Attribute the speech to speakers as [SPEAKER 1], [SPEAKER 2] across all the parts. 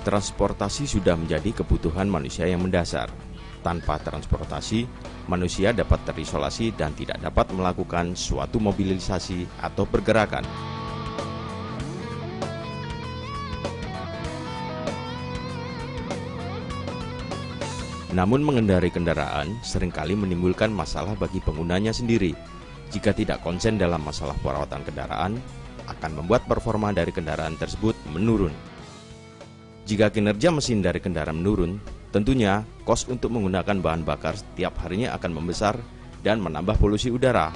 [SPEAKER 1] Transportasi sudah menjadi kebutuhan manusia yang mendasar. Tanpa transportasi, manusia dapat terisolasi dan tidak dapat melakukan suatu mobilisasi atau pergerakan. Namun mengendarai kendaraan seringkali menimbulkan masalah bagi penggunanya sendiri. Jika tidak konsen dalam masalah perawatan kendaraan, akan membuat performa dari kendaraan tersebut menurun. Jika kinerja mesin dari kendaraan menurun, tentunya kos untuk menggunakan bahan bakar setiap harinya akan membesar dan menambah polusi udara.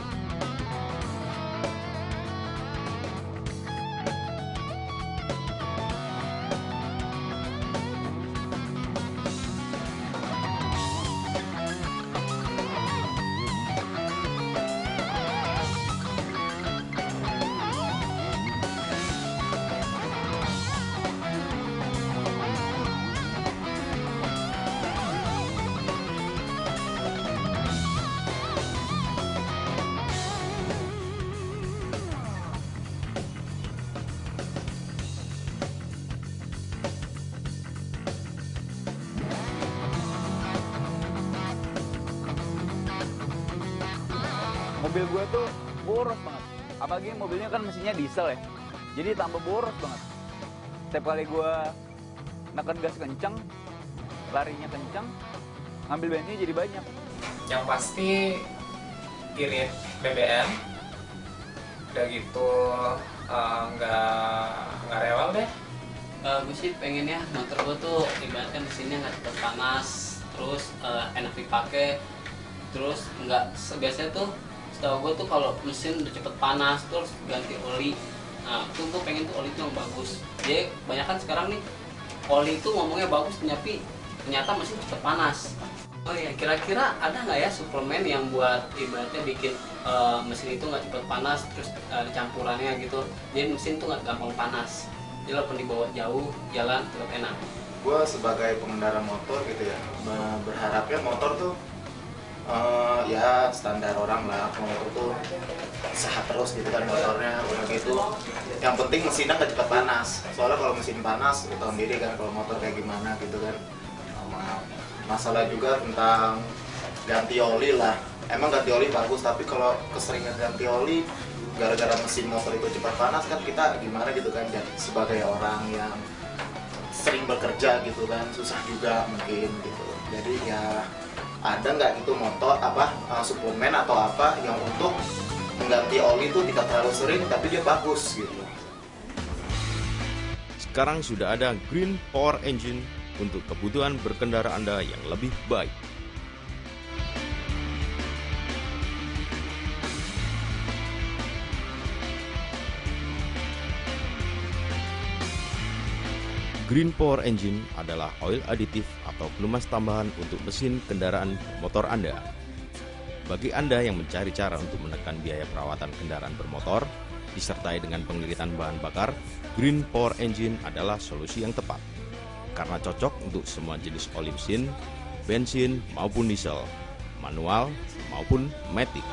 [SPEAKER 2] Mobil gue tuh boros banget, apalagi mobilnya kan mesinnya diesel ya, jadi tambah boros banget. Setiap kali gue neken gas kenceng, larinya kenceng, ngambil bensinnya jadi banyak.
[SPEAKER 3] Yang pasti irit BBM, udah gitu nggak rewel deh.
[SPEAKER 4] Gue sih pengennya motor gue tuh ibaratkan mesinnya nggak cepet panas, terus enak dipakai, terus nggak biasanya tuh setahu gue tuh kalau mesin udah cepet panas terus ganti oli. Nah itu gue pengen tuh oli itu yang bagus. Jadi banyak kan sekarang nih oli itu ngomongnya bagus tapi ternyata mesin cepet panas. Oh iya, kira-kira ada nggak ya suplemen yang buat ibaratnya bikin mesin itu nggak cepet panas, terus campurannya gitu, jadi mesin tuh nggak gampang panas. Jadi walaupun dibawa jauh jalan tetap enak.
[SPEAKER 5] Gue sebagai pengendara motor gitu ya, berharapnya motor tuh ya standar orang lah, motor tuh sehat terus gitu kan motornya, udah gitu. Yang penting mesinnya nggak cepat panas. Soalnya kalau mesin panas, kita tahu sendiri kan kalau motor kayak gimana gitu kan. Masalah juga tentang ganti oli lah. Emang ganti oli bagus, tapi kalau keseringan ganti oli gara-gara mesin motor itu cepat panas kan kita gimana gitu kan. Dan sebagai orang yang sering bekerja gitu kan, susah juga mungkin gitu. Jadi ya ada nggak gitu motor suplemen atau apa yang untuk mengganti oli itu tidak terlalu sering tapi dia bagus gitu.
[SPEAKER 1] Sekarang sudah ada Green Power Engine untuk kebutuhan berkendara Anda yang lebih baik. Green Power Engine adalah oil aditif atau pelumas tambahan untuk mesin kendaraan motor Anda. Bagi Anda yang mencari cara untuk menekan biaya perawatan kendaraan bermotor, disertai dengan pengiritan bahan bakar, Green Power Engine adalah solusi yang tepat. Karena cocok untuk semua jenis oli mesin, bensin maupun diesel, manual maupun matic.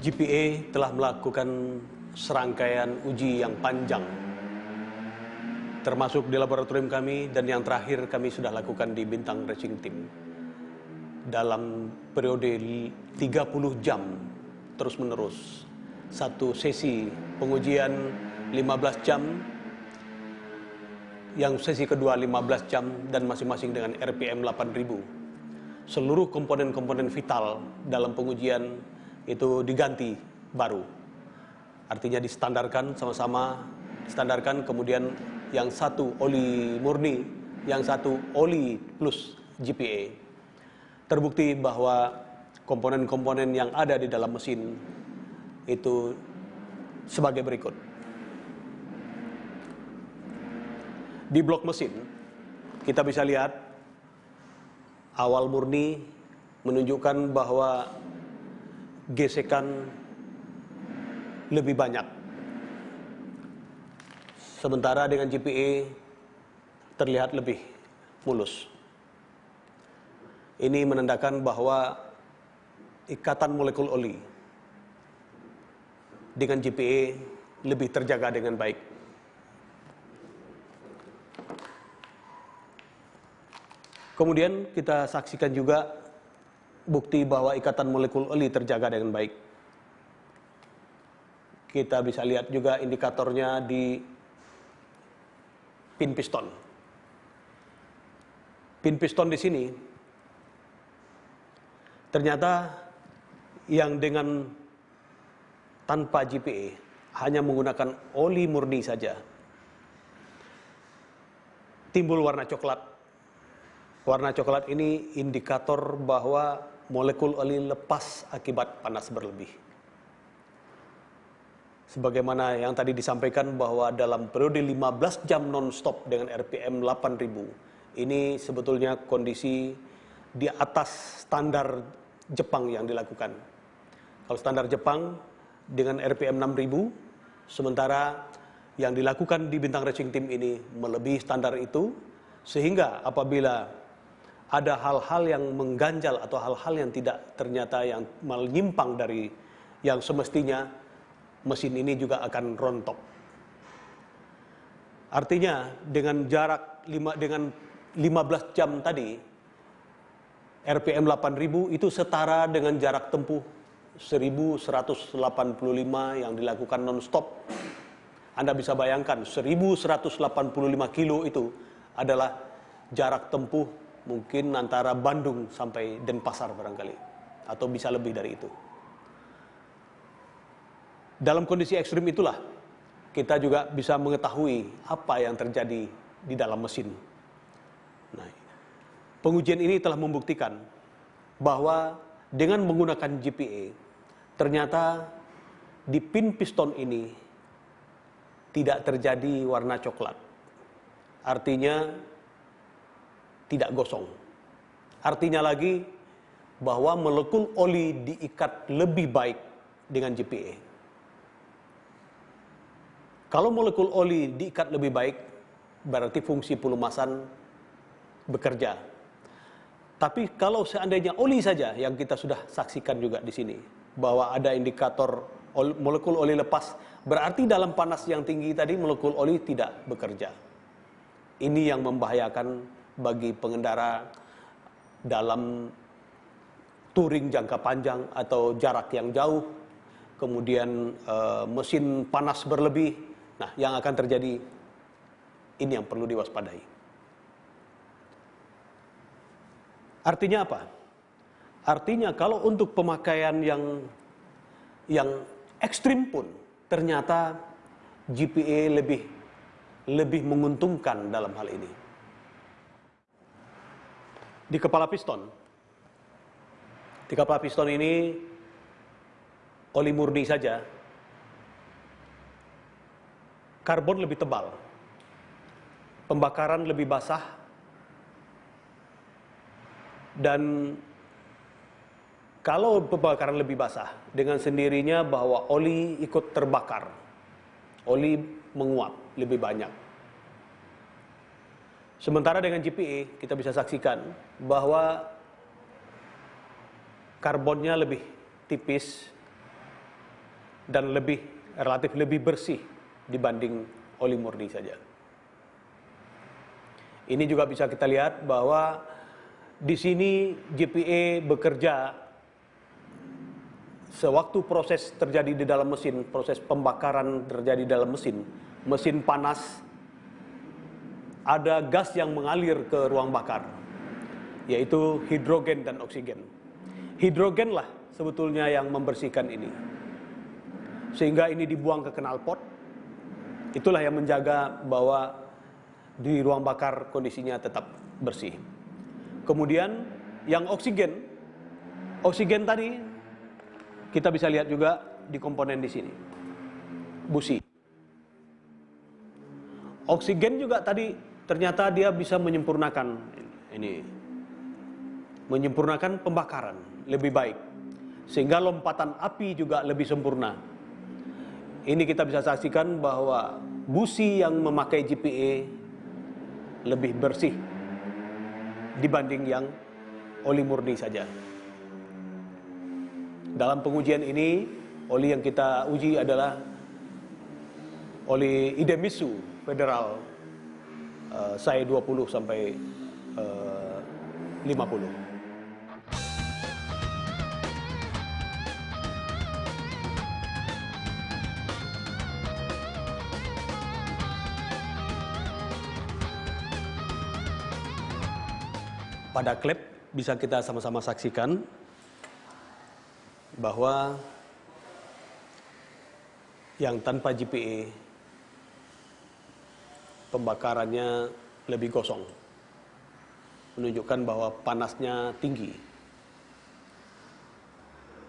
[SPEAKER 6] GPA telah melakukan serangkaian uji yang panjang, termasuk di laboratorium kami, dan yang terakhir kami sudah lakukan di Bintang Racing Team. Dalam periode 30 jam terus-menerus, satu sesi pengujian 15 jam, yang sesi kedua 15 jam, dan masing-masing dengan RPM 8000. Seluruh komponen-komponen vital dalam pengujian itu diganti baru. Artinya distandarkan sama-sama, distandarkan, kemudian yang satu oli murni, yang satu oli plus GPA. Terbukti bahwa komponen-komponen yang ada di dalam mesin itu sebagai berikut. Di blok mesin, kita bisa lihat awal murni menunjukkan bahwa gesekan lebih banyak. Sementara dengan GPA terlihat lebih mulus. Ini menandakan bahwa ikatan molekul oli dengan GPA lebih terjaga dengan baik. Kemudian kita saksikan juga bukti bahwa ikatan molekul oli terjaga dengan baik. Kita bisa lihat juga indikatornya di pin piston. Pin piston di sini ternyata yang dengan tanpa GPA hanya menggunakan oli murni saja timbul warna coklat. Warna coklat ini indikator bahwa molekul oli lepas akibat panas berlebih. Sebagaimana yang tadi disampaikan bahwa dalam periode 15 jam non-stop dengan RPM 8000, ini sebetulnya kondisi di atas standar Jepang yang dilakukan. Kalau standar Jepang dengan RPM 6000, sementara yang dilakukan di Bintang Racing Team ini melebihi standar itu, sehingga apabila ada hal-hal yang mengganjal atau hal-hal yang tidak ternyata yang menyimpang dari yang semestinya, mesin ini juga akan rontok. Artinya dengan jarak dengan 15 jam tadi, RPM 8000 itu setara dengan jarak tempuh 1185 yang dilakukan non-stop. Anda bisa bayangkan 1185 kilo itu adalah jarak tempuh mungkin antara Bandung sampai Denpasar barangkali, atau bisa lebih dari itu. Dalam kondisi ekstrim itulah kita juga bisa mengetahui apa yang terjadi di dalam mesin. Nah, pengujian ini telah membuktikan bahwa dengan menggunakan GPA, ternyata di pin piston ini tidak terjadi warna coklat. Artinya tidak gosong. Artinya lagi bahwa molekul oli diikat lebih baik dengan GPA. Kalau molekul oli diikat lebih baik, berarti fungsi pelumasan bekerja. Tapi kalau seandainya oli saja yang kita sudah saksikan juga di sini, bahwa ada indikator molekul oli lepas, berarti dalam panas yang tinggi tadi molekul oli tidak bekerja. Ini yang membahayakan bagi pengendara dalam touring jangka panjang atau jarak yang jauh, kemudian mesin panas berlebih. Nah, yang akan terjadi ini yang perlu diwaspadai. Artinya apa? Artinya kalau untuk pemakaian yang ekstrim pun ternyata GPA lebih menguntungkan dalam hal ini. Di kepala piston ini oli murni saja, karbon lebih tebal, pembakaran lebih basah, dan kalau pembakaran lebih basah, dengan sendirinya bahwa oli ikut terbakar, oli menguap lebih banyak. Sementara dengan GPA kita bisa saksikan bahwa karbonnya lebih tipis dan relatif lebih bersih dibanding oli murni saja. Ini juga bisa kita lihat bahwa di sini GPA bekerja sewaktu proses terjadi di dalam mesin, proses pembakaran terjadi di dalam mesin panas, ada gas yang mengalir ke ruang bakar, yaitu hidrogen dan oksigen. Hidrogen lah sebetulnya yang membersihkan ini. sehingga ini dibuang ke knalpot. Itulah yang menjaga bahwa di ruang bakar kondisinya tetap bersih. Kemudian yang oksigen tadi kita bisa lihat juga di komponen di sini, busi. Oksigen juga tadi ternyata dia bisa menyempurnakan menyempurnakan pembakaran lebih baik, sehingga lompatan api juga lebih sempurna. Ini kita bisa saksikan bahwa busi yang memakai GPA lebih bersih dibanding yang oli murni saja. Dalam pengujian ini, oli yang kita uji adalah oli Idemitsu Federal SAE 20 sampai 50. Pada klep bisa kita sama-sama saksikan bahwa yang tanpa GPA pembakarannya lebih gosong, menunjukkan bahwa panasnya tinggi.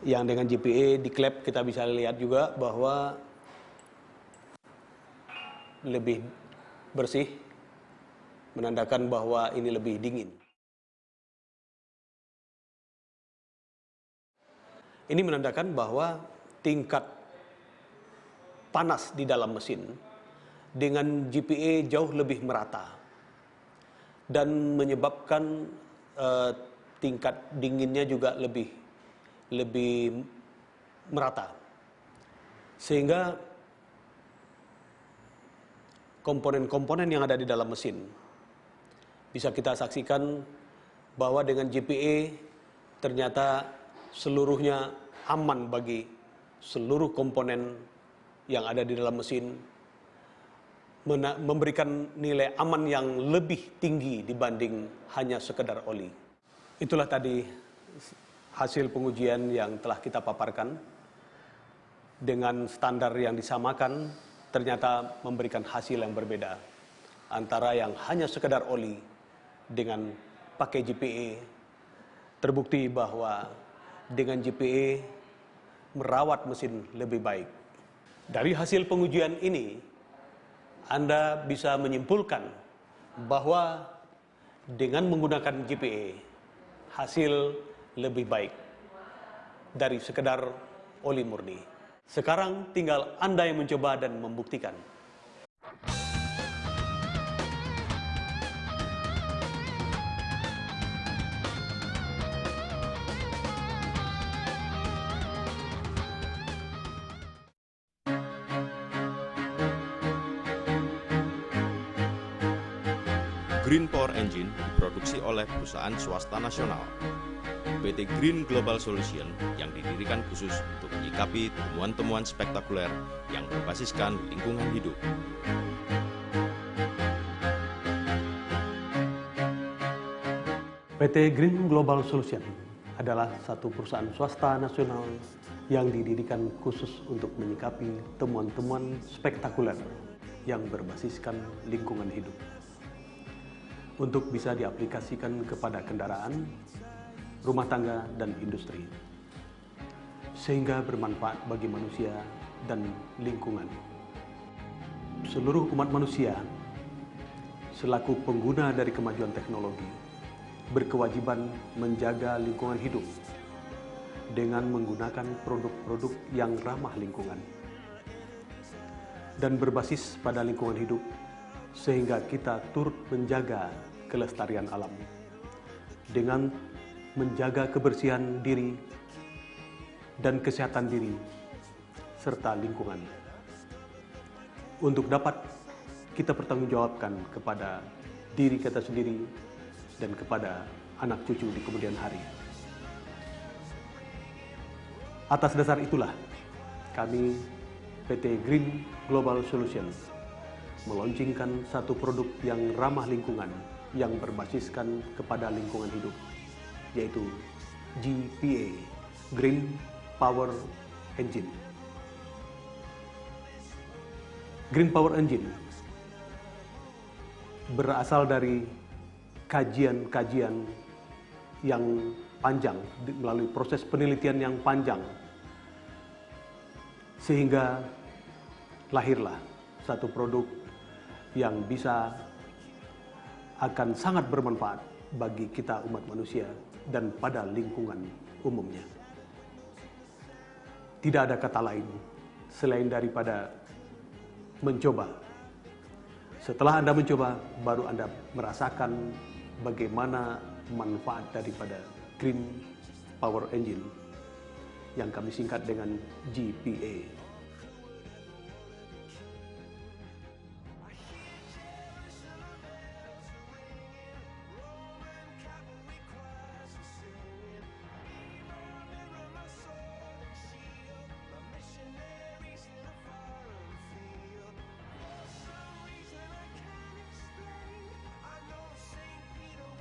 [SPEAKER 6] Yang dengan GPA di klep kita bisa lihat juga bahwa lebih bersih, menandakan bahwa ini lebih dingin. Ini menandakan bahwa tingkat panas di dalam mesin dengan GPA jauh lebih merata dan menyebabkan tingkat dinginnya juga lebih merata, sehingga komponen-komponen yang ada di dalam mesin bisa kita saksikan bahwa dengan GPA ternyata seluruhnya aman bagi seluruh komponen yang ada di dalam mesin, memberikan nilai aman yang lebih tinggi dibanding hanya sekedar oli. Itulah tadi hasil pengujian yang telah kita paparkan. Dengan standar yang disamakan, ternyata memberikan hasil yang berbeda antara yang hanya sekedar oli dengan pakai GPA. Terbukti bahwa dengan GPA merawat mesin lebih baik. Dari hasil pengujian ini, Anda bisa menyimpulkan bahwa dengan menggunakan GPA, hasil lebih baik dari sekedar oli murni. Sekarang tinggal Anda yang mencoba dan membuktikan.
[SPEAKER 1] Green Power Engine diproduksi oleh perusahaan swasta nasional, PT Green Global Solution, yang didirikan khusus untuk menyikapi temuan-temuan spektakuler yang berbasiskan lingkungan hidup.
[SPEAKER 6] PT Green Global Solution adalah satu perusahaan swasta nasional yang didirikan khusus untuk menyikapi temuan-temuan spektakuler yang berbasiskan lingkungan hidup, untuk bisa diaplikasikan kepada kendaraan, rumah tangga, dan industri, sehingga bermanfaat bagi manusia dan lingkungan. Seluruh umat manusia, selaku pengguna dari kemajuan teknologi, berkewajiban menjaga lingkungan hidup dengan menggunakan produk-produk yang ramah lingkungan dan berbasis pada lingkungan hidup, sehingga kita turut menjaga kelestarian alam dengan menjaga kebersihan diri dan kesehatan diri serta lingkungan, untuk dapat kita pertanggungjawabkan kepada diri kita sendiri dan kepada anak cucu di kemudian hari. Atas dasar itulah kami PT Green Global Solutions meluncurkan satu produk yang ramah lingkungan yang berbasiskan kepada lingkungan hidup, yaitu GPA, Green Power Engine. Green Power Engine berasal dari kajian-kajian yang panjang, melalui proses penelitian yang panjang, sehingga lahirlah satu produk yang bisa akan sangat bermanfaat bagi kita umat manusia dan pada lingkungan umumnya. Tidak ada kata lain selain daripada mencoba. Setelah Anda mencoba, baru Anda merasakan bagaimana manfaat daripada Green Power Engine yang kami singkat dengan GPA.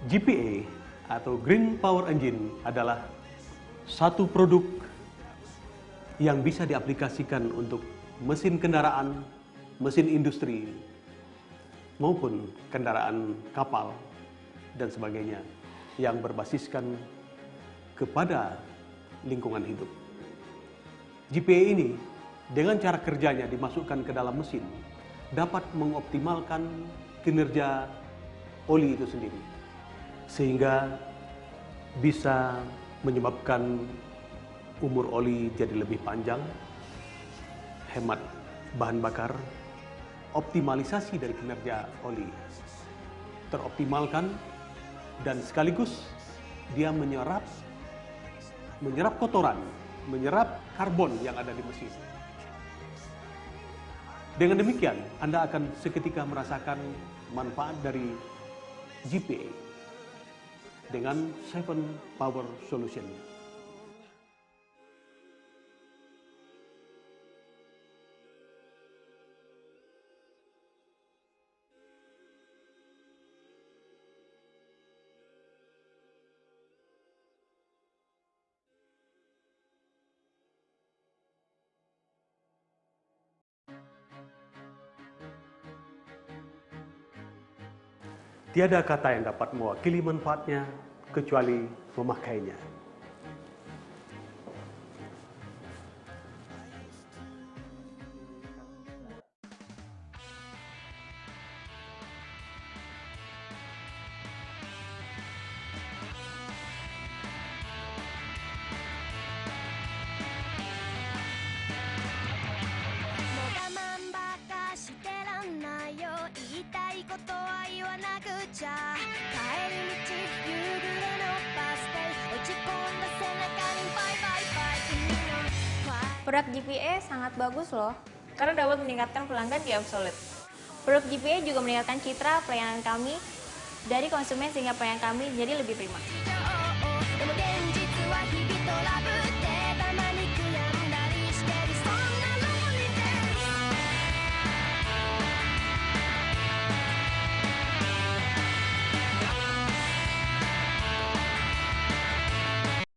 [SPEAKER 6] GPA atau Green Power Engine adalah satu produk yang bisa diaplikasikan untuk mesin kendaraan, mesin industri, maupun kendaraan kapal dan sebagainya yang berbasiskan kepada lingkungan hidup. GPA ini dengan cara kerjanya dimasukkan ke dalam mesin dapat mengoptimalkan kinerja oli itu sendiri, sehingga bisa menyebabkan umur oli jadi lebih panjang, hemat bahan bakar, optimalisasi dari kinerja oli teroptimalkan, dan sekaligus dia menyerap kotoran, menyerap karbon yang ada di mesin. Dengan demikian, Anda akan seketika merasakan manfaat dari GPA dengan 7 Power Solution. Tiada kata yang dapat mewakili manfaatnya kecuali memakainya.
[SPEAKER 7] Produk GPA sangat bagus loh, karena dapat meningkatkan pelanggan di obsolete. Produk GPA juga meningkatkan citra pelayanan kami dari konsumen sehingga pelayanan kami jadi lebih prima.